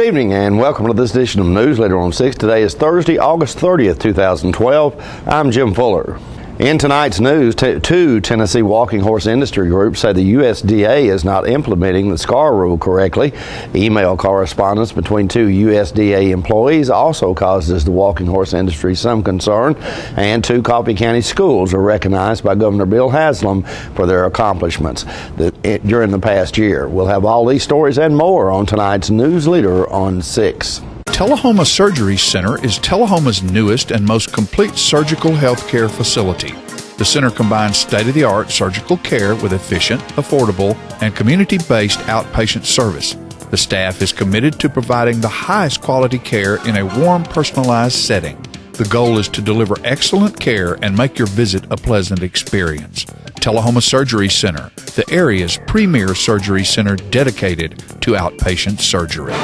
evening and welcome to this edition of Newsleader on 6. Today is Thursday, August 30th, 2012. I'm Jim Fuller. In tonight's news, two Tennessee walking horse industry groups say the USDA is not implementing the SCAR rule correctly. Email correspondence between two USDA employees also causes the walking horse industry some concern, and two Coffee County schools are recognized by Governor Bill Haslam for their accomplishments during the past year. We'll have all these stories and more on tonight's Newsleader on 6. Tullahoma Surgery Center is Tullahoma's newest and most complete surgical health care facility. The center combines state-of-the-art surgical care with efficient, affordable, and community-based outpatient service. The staff is committed to providing the highest quality care in a warm, personalized setting. The goal is to deliver excellent care and make your visit a pleasant experience. Tullahoma Surgery Center, the area's premier surgery center dedicated to outpatient surgery.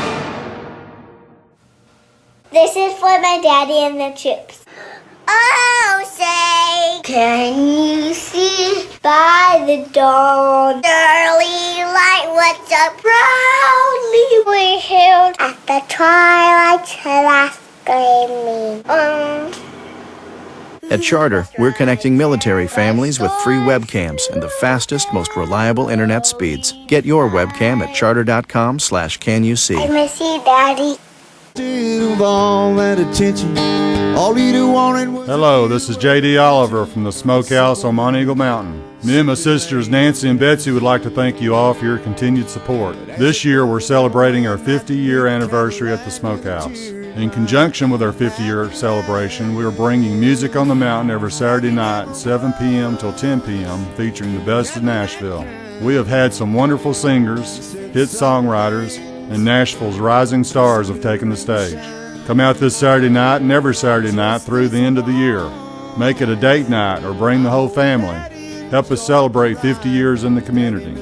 This is for my daddy and the chips. Oh, say, can you see by the dawn's early light what's up proudly we hailed at the twilight's last gleaming? At Charter, we're connecting military families with free webcams and the fastest, most reliable internet speeds. Get your webcam at charter.com/canyouSee. I miss you, Daddy. Hello, this is J.D. Oliver from the Smokehouse on Mount Eagle Mountain. Me and my sisters Nancy and Betsy would like to thank you all for your continued support. This year we're celebrating our 50-year anniversary at the Smokehouse. In conjunction with our 50-year celebration, we are bringing Music on the Mountain every Saturday night at 7 p.m. till 10 p.m. featuring the best of Nashville. We have had some wonderful singers, hit songwriters, and Nashville's rising stars have taken the stage. Come out this Saturday night and every Saturday night through the end of the year. Make it a date night or bring the whole family. Help us celebrate 50 years in the community.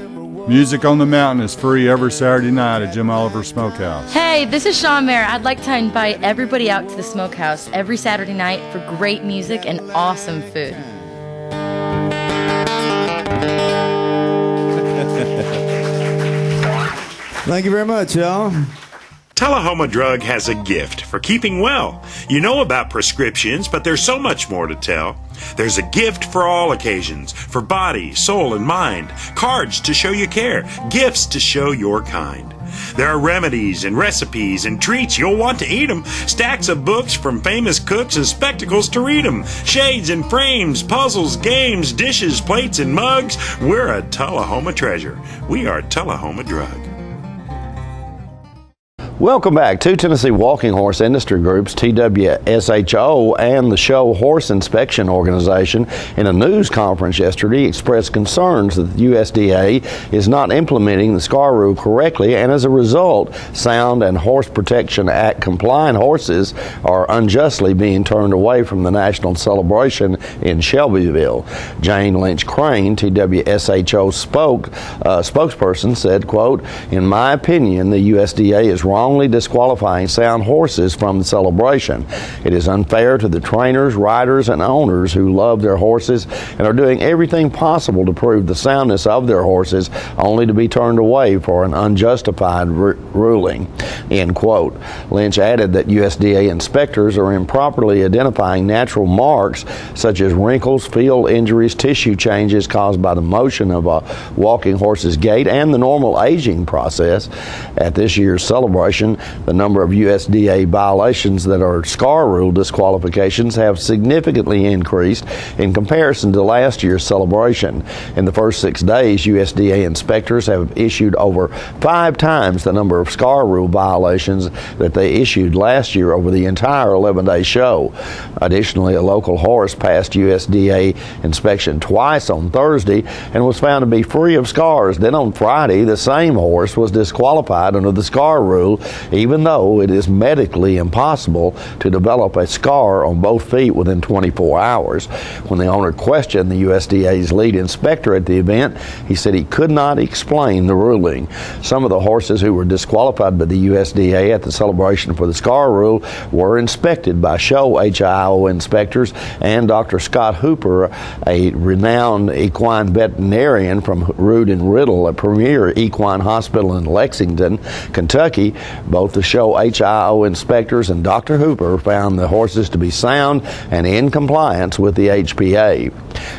Music on the Mountain is free every Saturday night at Jim Oliver's Smokehouse. Hey, this is Sean Mayer. I'd like to invite everybody out to the Smokehouse every Saturday night for great music and awesome food. Thank you very much, y'all. Tullahoma Drug has a gift for keeping well. You know about prescriptions, but there's so much more to tell. There's a gift for all occasions, for body, soul, and mind. Cards to show you care, gifts to show your kind. There are remedies and recipes and treats, you'll want to eat them. Stacks of books from famous cooks and spectacles to read them. Shades and frames, puzzles, games, dishes, plates, and mugs. We're a Tullahoma treasure. We are Tullahoma Drug. Welcome back. Two Tennessee walking horse industry groups, TWSHO and the Show Horse Inspection Organization, in a news conference yesterday expressed concerns that the USDA is not implementing the SCAR rule correctly, and as a result, Sound and Horse Protection Act compliant horses are unjustly being turned away from the national celebration in Shelbyville. Jane Lynch Crane, TWSHO spokesperson, said, quote, "In my opinion, the USDA is wrongly disqualifying sound horses from the celebration. It is unfair to the trainers, riders, and owners who love their horses and are doing everything possible to prove the soundness of their horses, only to be turned away for an unjustified ruling." End quote. Lynch added that USDA inspectors are improperly identifying natural marks such as wrinkles, field injuries, tissue changes caused by the motion of a walking horse's gait, and the normal aging process. At this year's celebration, the number of USDA violations that are SCAR rule disqualifications have significantly increased in comparison to last year's celebration. In the first 6 days, USDA inspectors have issued over 5 times the number of SCAR rule violations that they issued last year over the entire 11-day show. Additionally, a local horse passed USDA inspection twice on Thursday and was found to be free of scars. Then on Friday, the same horse was disqualified under the SCAR rule, even though it is medically impossible to develop a scar on both feet within 24 hours. When the owner questioned the USDA's lead inspector at the event, he said he could not explain the ruling. Some of the horses who were disqualified by the USDA at the celebration for the SCAR rule were inspected by Show HIO inspectors and Dr. Scott Hooper, a renowned equine veterinarian from Rood and Riddle, a premier equine hospital in Lexington, Kentucky. Both the show HIO inspectors and Dr. Hooper found the horses to be sound and in compliance with the HPA.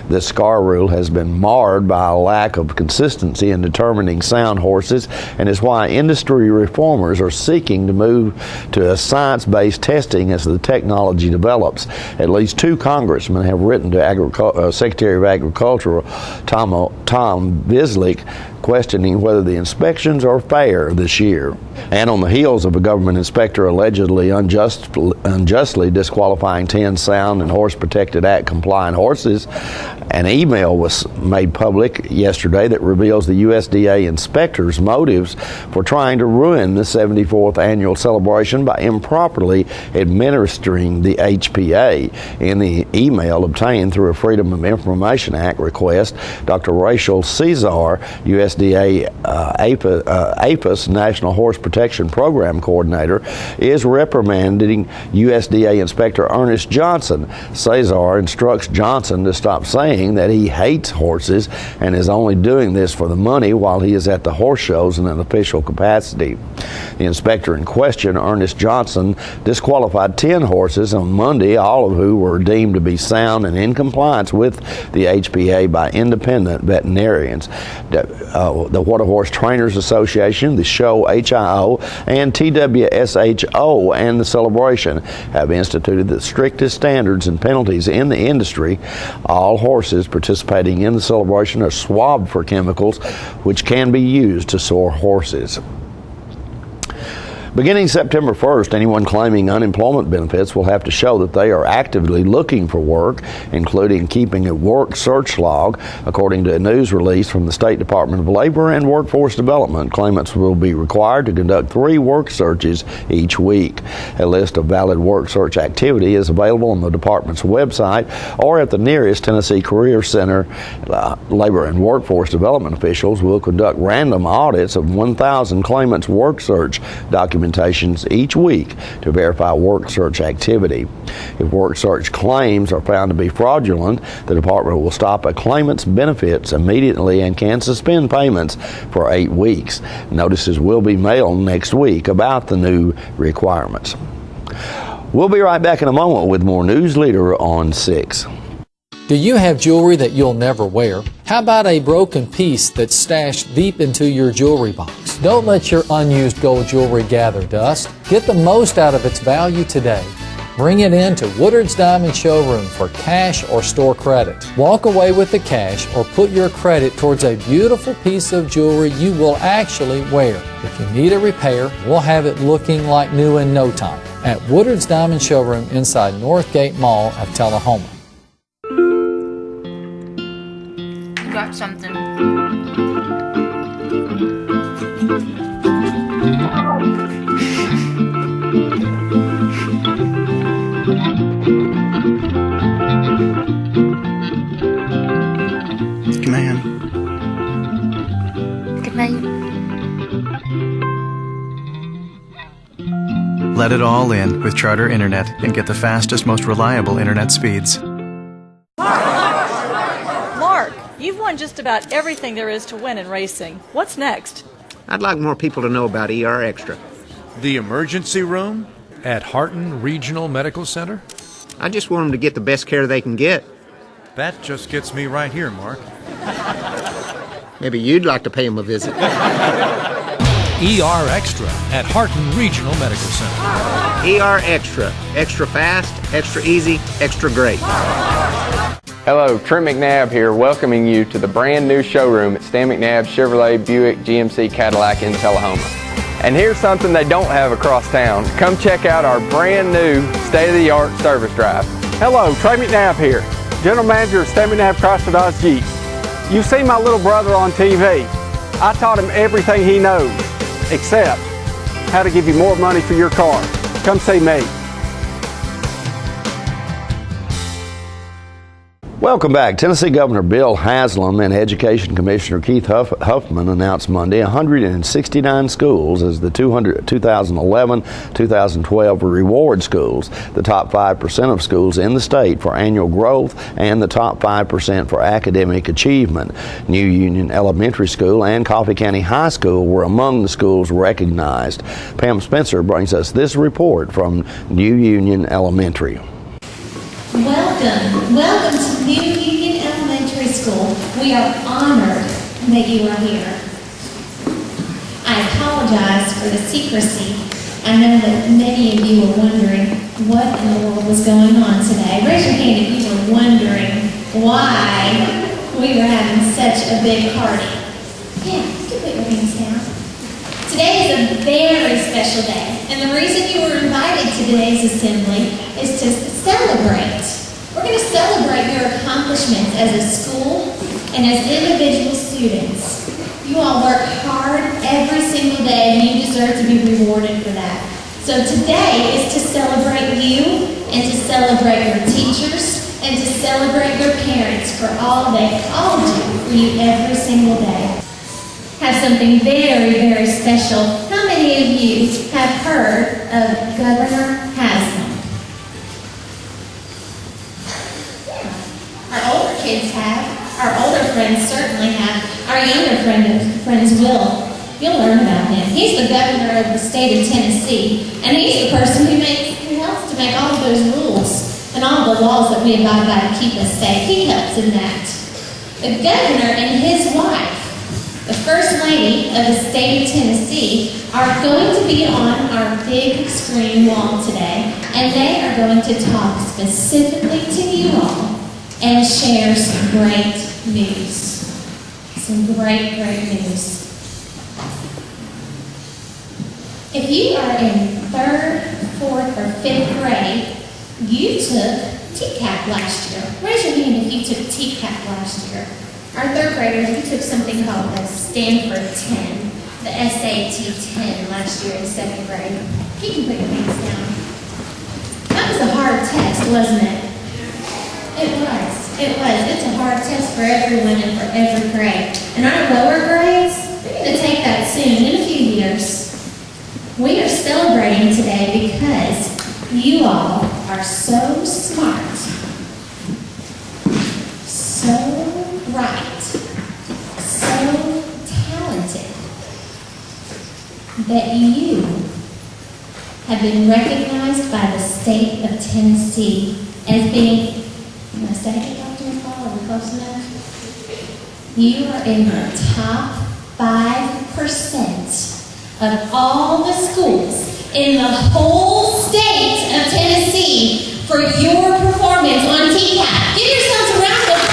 This SCAR rule has been marred by a lack of consistency in determining sound horses, and is why industry reformers are seeking to move to a science-based testing as the technology develops. At least 2 congressmen have written to Secretary of Agriculture Tom Bislick questioning whether the inspections are fair this year. And on the heels of a government inspector allegedly unjustly disqualifying 10 Sound and Horse Protected Act compliant horses, an email was made public yesterday that reveals the USDA inspectors' motives for trying to ruin the 74th annual celebration by improperly administering the HPA. In the email obtained through a Freedom of Information Act request, Dr. Rachel Cesar, USDA APHIS National Horse Protection Program Coordinator, is reprimanding USDA Inspector Ernest Johnson. Cesar instructs Johnson to stop saying that he hates horses and is only doing this for the money while he is at the horse shows in an official capacity. The inspector in question, Ernest Johnson, disqualified 10 horses on Monday, all of who were deemed to be sound and in compliance with the HPA by independent veterinarians. The Water Horse Trainers Association, the show HIO, and TWSHO and the celebration have instituted the strictest standards and penalties in the industry. All horses participating in the celebration are swabbed for chemicals which can be used to sore horses. Beginning September 1st, anyone claiming unemployment benefits will have to show that they are actively looking for work, including keeping a work search log. According to a news release from the State Department of Labor and Workforce Development, claimants will be required to conduct 3 work searches each week. A list of valid work search activity is available on the department's website or at the nearest Tennessee Career Center. Labor and Workforce Development officials will conduct random audits of 1,000 claimants' work search documentations each week to verify work search activity. If work search claims are found to be fraudulent, the department will stop a claimant's benefits immediately and can suspend payments for 8 weeks. Notices will be mailed next week about the new requirements. We'll be right back in a moment with more Newsleader on 6. Do you have jewelry that you'll never wear? How about a broken piece that's stashed deep into your jewelry box? Don't let your unused gold jewelry gather dust. Get the most out of its value today. Bring it in to Woodard's Diamond Showroom for cash or store credit. Walk away with the cash or put your credit towards a beautiful piece of jewelry you will actually wear. If you need a repair, we'll have it looking like new in no time at Woodard's Diamond Showroom inside Northgate Mall of Tullahoma. Got something. Good man. Good night. Let it all in with Charter Internet and get the fastest, most reliable internet speeds. You've won just about everything there is to win in racing. What's next? I'd like more people to know about ER Extra. The emergency room at Harton Regional Medical Center? I just want them to get the best care they can get. That just gets me right here, Mark. Maybe you'd like to pay them a visit. ER Extra at Harton Regional Medical Center. ER Extra. Extra fast, extra easy, extra great. Hello, Trent McNabb here, welcoming you to the brand new showroom at Stan McNabb Chevrolet Buick GMC Cadillac in Tullahoma. And here's something they don't have across town. Come check out our brand new state-of-the-art service drive. Hello, Trey McNabb here, General Manager of Stan McNabb Chrysler Dodge Jeep. You've seen my little brother on TV. I taught him everything he knows, except how to give you more money for your car. Come see me. Welcome back. Tennessee Governor Bill Haslam and Education Commissioner Keith Huffman announced Monday 169 schools as the 2011-2012 reward schools, the top 5% of schools in the state for annual growth and the top 5% for academic achievement. New Union Elementary School and Coffee County High School were among the schools recognized. Pam Spencer brings us this report from New Union Elementary. Welcome to New Union Elementary School. We are honored that you are here. I apologize for the secrecy. I know that many of you are wondering what in the world was going on today. Raise your hand if you were wondering why we were having such a big party. Yeah, you can put your hands down. Today is a very special day, and the reason you were invited to today's assembly is to celebrate. We're going to celebrate your accomplishments as a school and as individual students. You all work hard every single day, and you deserve to be rewarded for that. So today is to celebrate you, and to celebrate your teachers, and to celebrate your parents for all they all do for you every single day. Have something very, very special. How many of you have heard of Governor Haslam? Our older kids have. Our older friends certainly have. Our younger friends will. You'll learn about him. He's the governor of the state of Tennessee, and he's the person who helps to make all of those rules and all the laws that we abide by to keep us safe. He helps in that. The governor and his wife, the First Lady of the state of Tennessee, are going to be on our big screen wall today, and they are going to talk specifically to you all and share some great news. Some great news. If you are in 3rd, 4th, or 5th grade, you took TCAP last year. Raise your hand if you took TCAP last year. Our 3rd graders, we took something called the Stanford 10, the SAT 10 last year in 2nd grade. You can put your hands down. That was a hard test, wasn't it? It was. It's a hard test for everyone and for every grade. And our lower grades, we're going to take that soon, in a few years. We are celebrating today because you all are so smart, so bright, so talented, that you have been recognized by the state of Tennessee as being, can I say it, Dr. McCall? Are we close enough? You are in the top 5% of all the schools in the whole state of Tennessee for your performance on TCAP. Give yourselves a round of applause.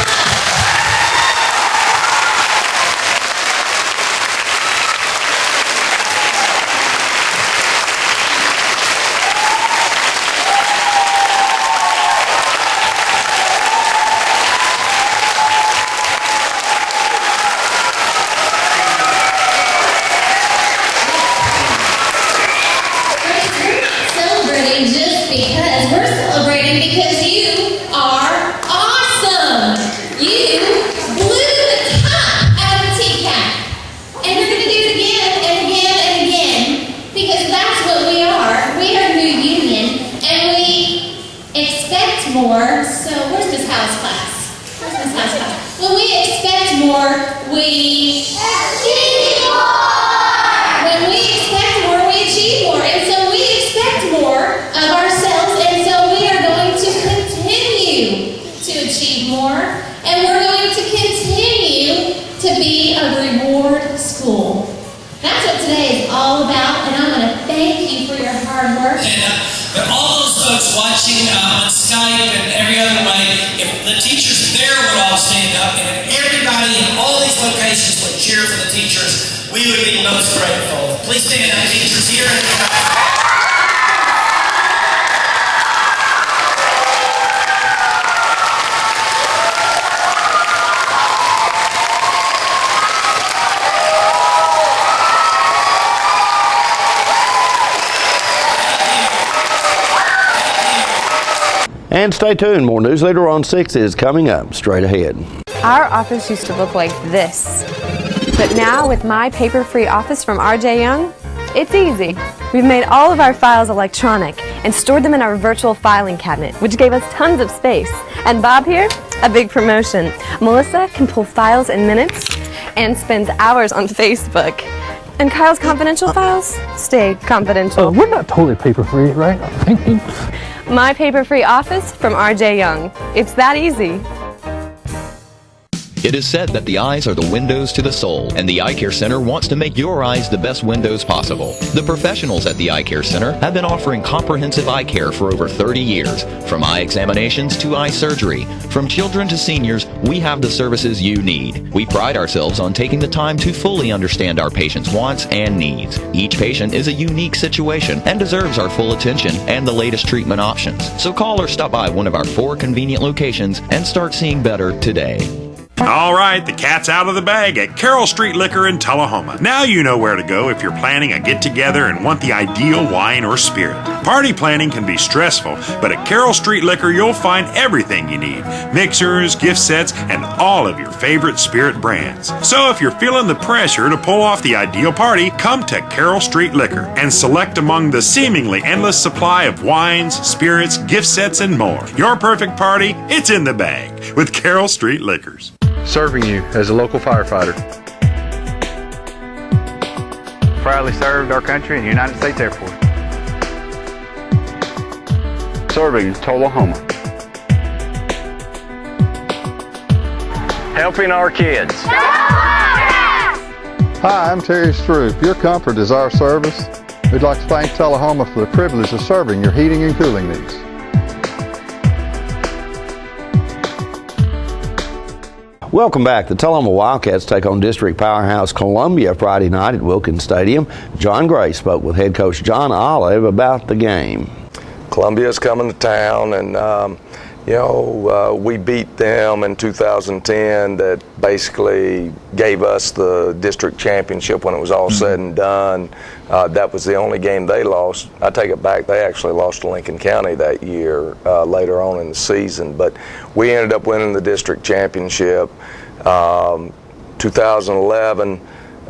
And stay tuned, more Newsleader on 6 is coming up straight ahead. Our office used to look like this, but now with My Paper-Free Office from R.J. Young, it's easy. We've made all of our files electronic and stored them in our virtual filing cabinet, which gave us tons of space. And Bob here, a big promotion. Melissa can pull files in minutes and spends hours on Facebook. And Kyle's confidential files stay confidential. We're not totally paper-free, right? My Paper-Free Office from R.J. Young. It's that easy. It is said that the eyes are the windows to the soul, and the Eye Care Center wants to make your eyes the best windows possible. The professionals at the Eye Care Center have been offering comprehensive eye care for over 30 years. From eye examinations to eye surgery, from children to seniors, we have the services you need. We pride ourselves on taking the time to fully understand our patients' wants and needs. Each patient is a unique situation and deserves our full attention and the latest treatment options. So call or stop by one of our 4 convenient locations and start seeing better today. All right, the cat's out of the bag at Carroll Street Liquor in Tullahoma. Now you know where to go if you're planning a get-together and want the ideal wine or spirit. Party planning can be stressful, but at Carroll Street Liquor you'll find everything you need. Mixers, gift sets, and all of your favorite spirit brands. So if you're feeling the pressure to pull off the ideal party, come to Carroll Street Liquor and select among the seemingly endless supply of wines, spirits, gift sets, and more. Your perfect party, it's in the bag with Carroll Street Liquors. Serving you as a local firefighter. Proudly served our country in the United States Air Force. Serving Tullahoma. Helping our kids. Hi, I'm Terry Stroop. Your comfort is our service. We'd like to thank Tullahoma for the privilege of serving your heating and cooling needs. Welcome back. The Tullahoma Wildcats take on district powerhouse Columbia Friday night at Wilkins Stadium. John Gray spoke with head coach John Olive about the game. Columbia's coming to town, and we beat them in 2010. That basically gave us the district championship when it was all said and done. That was the only game they lost. I take it back, they actually lost to Lincoln County that year later on in the season. But we ended up winning the district championship. 2011,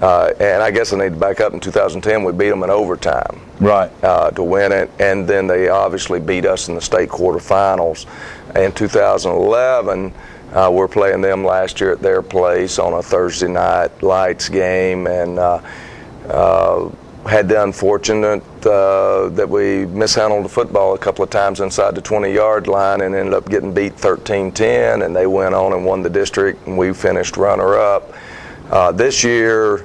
and I guess I need to back up, in 2010 we beat them in overtime. Right. To win it, and then they obviously beat us in the state quarterfinals. In 2011, we're playing them last year at their place on a Thursday night lights game, and had the unfortunate that we mishandled the football a couple of times inside the 20-yard line and ended up getting beat 13-10, and they went on and won the district, and we finished runner-up. This year,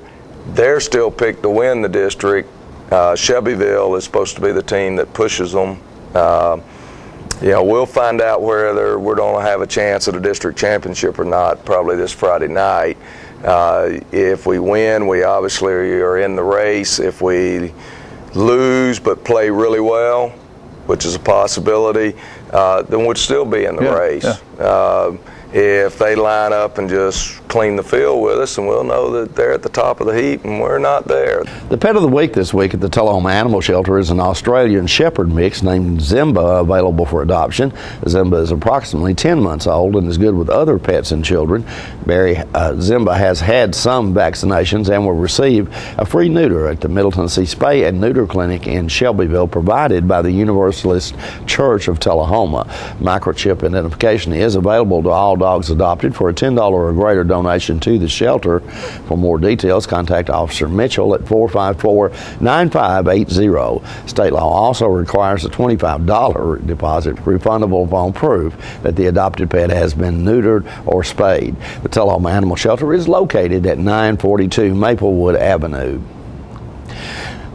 they're still picked to win the district. Shelbyville is supposed to be the team that pushes them. We'll find out whether we're going to have a chance at a district championship or not probably this Friday night. If we win, we obviously are in the race. If we lose but play really well, which is a possibility, then we'd still be in the race. Yeah. If they line up and just clean the field with us, and we'll know that they're at the top of the heap and we're not there. The pet of the week this week at the Tullahoma Animal Shelter is an Australian Shepherd mix named Zimba, available for adoption. Zimba is approximately 10 months old and is good with other pets and children. Zimba has had some vaccinations and will receive a free neuter at the Middle Tennessee Spay and Neuter Clinic in Shelbyville, provided by the Universalist Church of Tullahoma. Microchip identification is available to all dogs adopted for a $10 or greater donation to the shelter. For more details, contact Officer Mitchell at 454-9580. State law also requires a $25 deposit, refundable upon proof that the adopted pet has been neutered or spayed. The Tullahoma Animal Shelter is located at 942 Maplewood Avenue.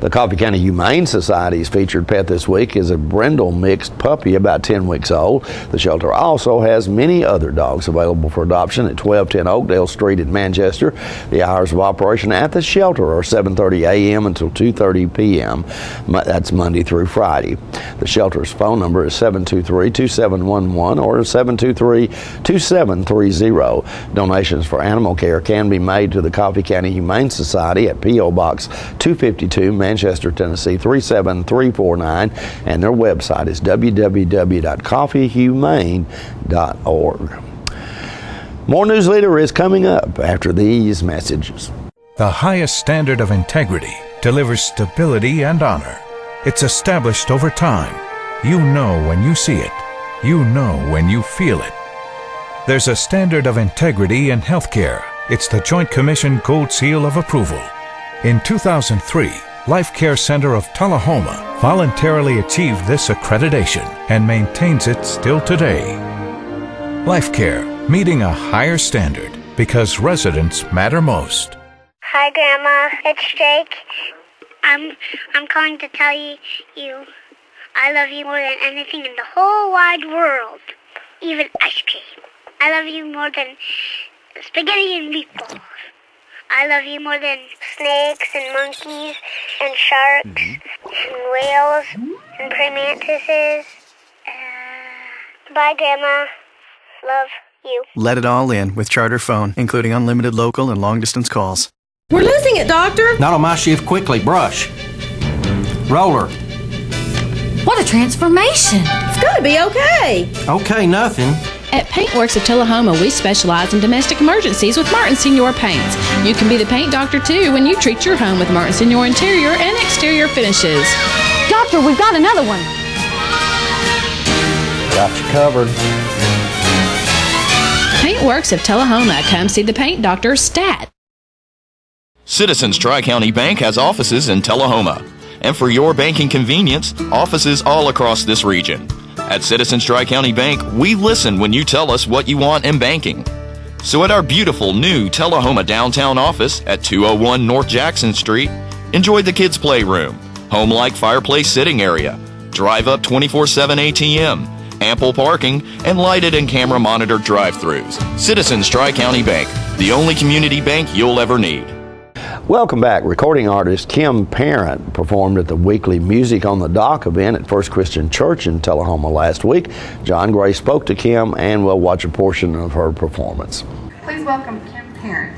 The Coffee County Humane Society's featured pet this week is a brindle mixed puppy about 10 weeks old. The shelter also has many other dogs available for adoption at 1210 Oakdale Street in Manchester. The hours of operation at the shelter are 7:30 a.m. until 2:30 p.m. That's Monday through Friday. The shelter's phone number is 723-2711 or 723-2730. Donations for animal care can be made to the Coffee County Humane Society at P.O. Box 252, Manchester, Tennessee 37349, and their website is www.coffeehumane.org. More Newsleader is coming up after these messages. The highest standard of integrity delivers stability and honor. It's established over time. You know when you see it. You know when you feel it. There's a standard of integrity in healthcare. It's the Joint Commission Gold Seal of Approval. In 2003, Life Care Center of Tullahoma voluntarily achieved this accreditation and maintains it still today. Life Care, meeting a higher standard because residents matter most. Hi, Grandma. It's Jake. I'm calling to tell you I love you more than anything in the whole wide world, even ice cream. I love you more than spaghetti and meatballs. I love you more than snakes and monkeys and sharks and whales and praying mantises. Bye, Grandma. Love you. Let it all in with Charter Phone, including unlimited local and long-distance calls. We're losing it, Doctor. Not on my shift. Quickly, brush. Roller. What a transformation. It's going to be okay. Okay, nothing. At Paintworks of Tullahoma, we specialize in domestic emergencies with Martin Senior Paints. You can be the paint doctor, too, when you treat your home with Martin Senior interior and exterior finishes. Doctor, we've got another one. Got you covered. Paintworks of Tullahoma. Come see the paint doctor, Stat. Citizens Tri-County Bank has offices in Tullahoma. And for your banking convenience, offices all across this region. At Citizens Tri-County Bank, we listen when you tell us what you want in banking. So at our beautiful new Tullahoma downtown office at 201 North Jackson Street, enjoy the kids' playroom, home-like fireplace sitting area, drive-up 24/7 ATM, ample parking, and lighted and camera-monitored drive-thrus. Citizens Tri-County Bank, the only community bank you'll ever need. Welcome back. Recording artist Kim Parent performed at the weekly Music on the Dock event at First Christian Church in Tullahoma last week. John Gray spoke to Kim, and we'll watch a portion of her performance. Please welcome Kim Parent.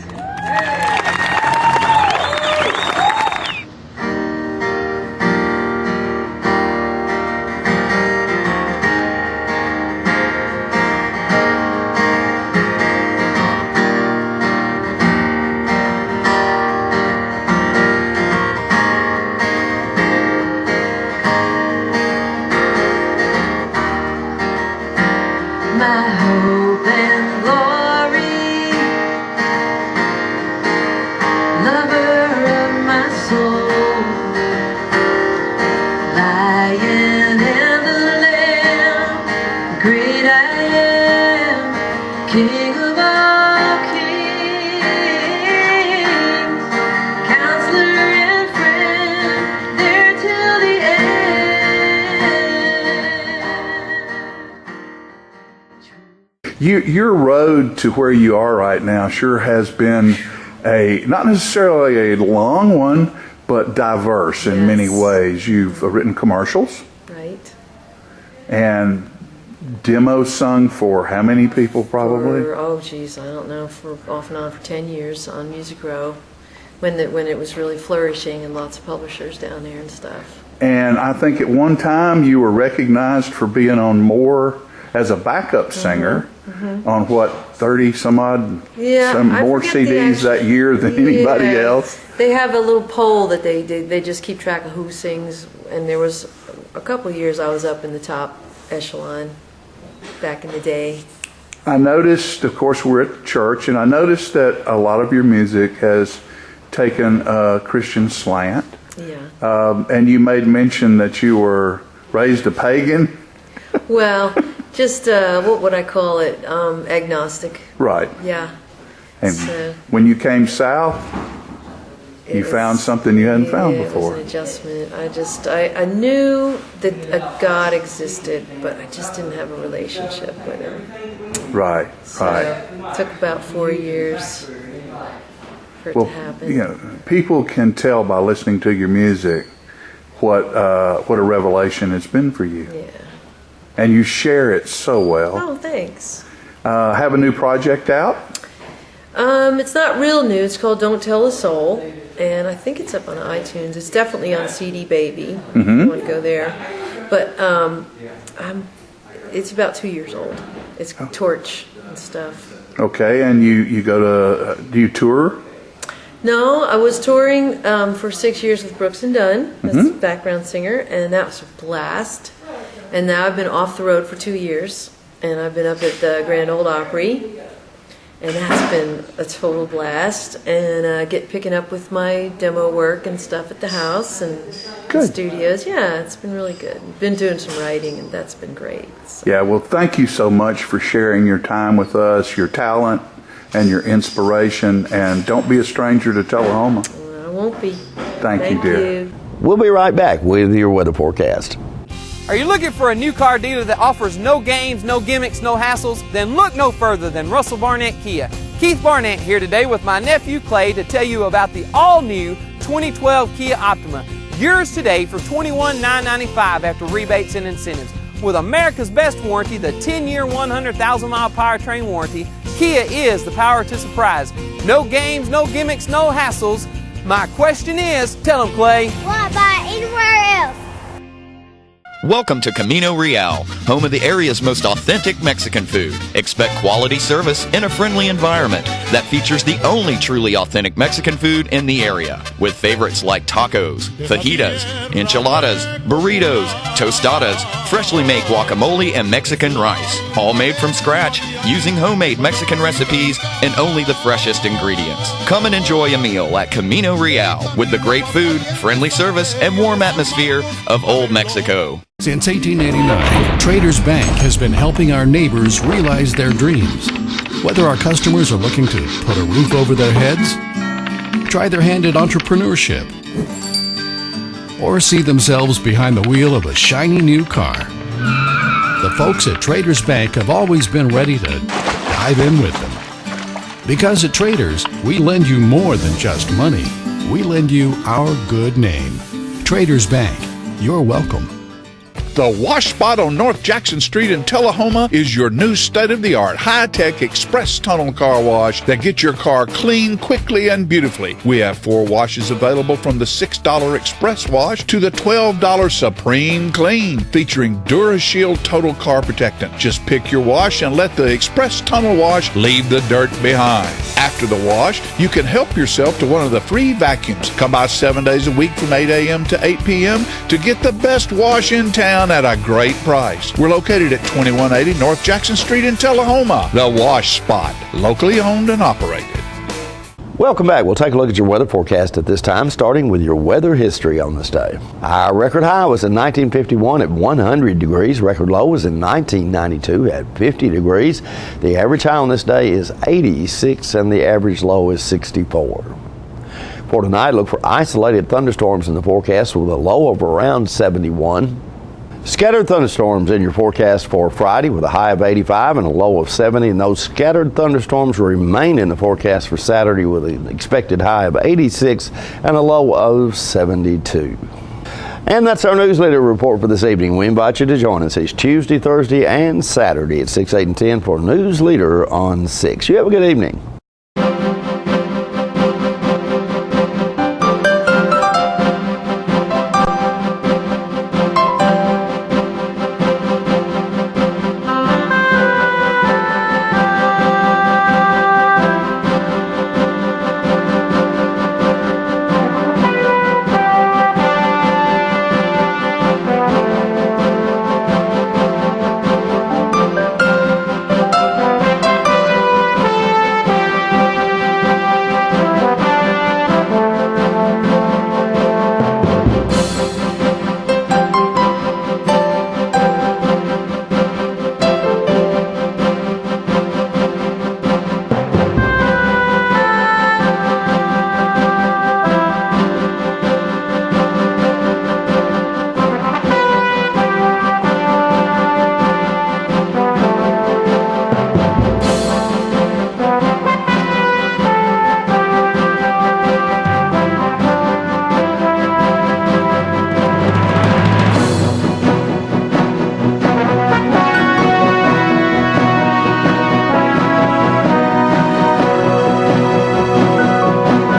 My hope and glory, lover of my soul, Lion and the Lamb, great I am, King of all kings, Counselor and friend, there till the Your road to where you are right now sure has been not necessarily a long one, but diverse in many ways. You've written commercials. Right. And demos sung for how many people probably? I don't know, for off and on for 10 years on Music Row, when it was really flourishing and lots of publishers down there and stuff. And I think at one time you were recognized for being on more as a backup singer on 30 some odd, some more CDs that year than anybody else. They have a little poll that they just keep track of who sings, and there was a couple of years I was up in the top echelon back in the day. I noticed, of course, we're at church, and I noticed that a lot of your music has taken a Christian slant. Yeah. And you made mention that you were raised a pagan. Well, just what would I call it? Agnostic. Right. Yeah. And when you came south, you found something you hadn't found before. It was an adjustment. I knew that a God existed, but I just didn't have a relationship with him. Right. So it took about 4 years for it to happen. You know, people can tell by listening to your music what a revelation it's been for you. Yeah. And you share it so well. Oh, thanks. Have a new project out? It's not real new. It's called Don't Tell a Soul. and I think it's up on iTunes. It's definitely on CD Baby. If you want to go there. But it's about 2 years old. It's Torch and stuff. Okay, and you go to, do you tour? No, I was touring for 6 years with Brooks and Dunn as background singer, and that was a blast. And now I've been off the road for 2 years, and I've been up at the Grand Ole Opry, and that's been a total blast. And picking up with my demo work and stuff at the house and studios. Yeah, it's been really good. Been doing some writing, and that's been great. So. Yeah, well, thank you so much for sharing your time with us, your talent, and your inspiration. And don't be a stranger to Tullahoma. I won't be. Thank you, dear. We'll be right back with your weather forecast. Are you looking for a new car dealer that offers no games, no gimmicks, no hassles? Then look no further than Russell Barnett Kia. Keith Barnett here today with my nephew Clay to tell you about the all-new 2012 Kia Optima. Yours today for $21,995 after rebates and incentives. With America's best warranty, the 10-year, 100,000-mile powertrain warranty, Kia is the power to surprise. No games, no gimmicks, no hassles. My question is, tell them, Clay. Why buy anywhere else? Welcome to Camino Real, home of the area's most authentic Mexican food. Expect quality service in a friendly environment that features the only truly authentic Mexican food in the area, with favorites like tacos, fajitas, enchiladas, burritos, tostadas, freshly made guacamole, and Mexican rice, all made from scratch using homemade Mexican recipes and only the freshest ingredients. Come and enjoy a meal at Camino Real with the great food, friendly service, and warm atmosphere of Old Mexico. Since 1889, Traders Bank has been helping our neighbors realize their dreams. Whether our customers are looking to put a roof over their heads, try their hand at entrepreneurship, or see themselves behind the wheel of a shiny new car, the folks at Traders Bank have always been ready to dive in with them. Because at Traders, we lend you more than just money. We lend you our good name. Traders Bank, you're welcome. The Wash Spot on North Jackson Street in Tullahoma is your new state-of-the-art, high-tech express tunnel car wash that gets your car clean quickly and beautifully. We have 4 washes available, from the $6 Express Wash to the $12 Supreme Clean, featuring DuraShield Total Car Protectant. Just pick your wash and let the Express Tunnel Wash leave the dirt behind. After the wash, you can help yourself to one of the free vacuums. Come by 7 days a week from 8 a.m. to 8 p.m. to get the best wash in town at a great price. We're located at 2180 North Jackson Street in Tullahoma. The Wash Spot, locally owned and operated. Welcome back. We'll take a look at your weather forecast at this time, starting with your weather history on this day. Our record high was in 1951 at 100 degrees. Record low was in 1992 at 50 degrees. The average high on this day is 86 and the average low is 64. For tonight, look for isolated thunderstorms in the forecast with a low of around 71. Scattered thunderstorms in your forecast for Friday with a high of 85 and a low of 70, and those scattered thunderstorms remain in the forecast for Saturday with an expected high of 86 and a low of 72. And that's our newsletter report for this evening. We invite you to join us each Tuesday, Thursday, and Saturday at 6, 8, and 10 for Newsleader on 6. You have a good evening.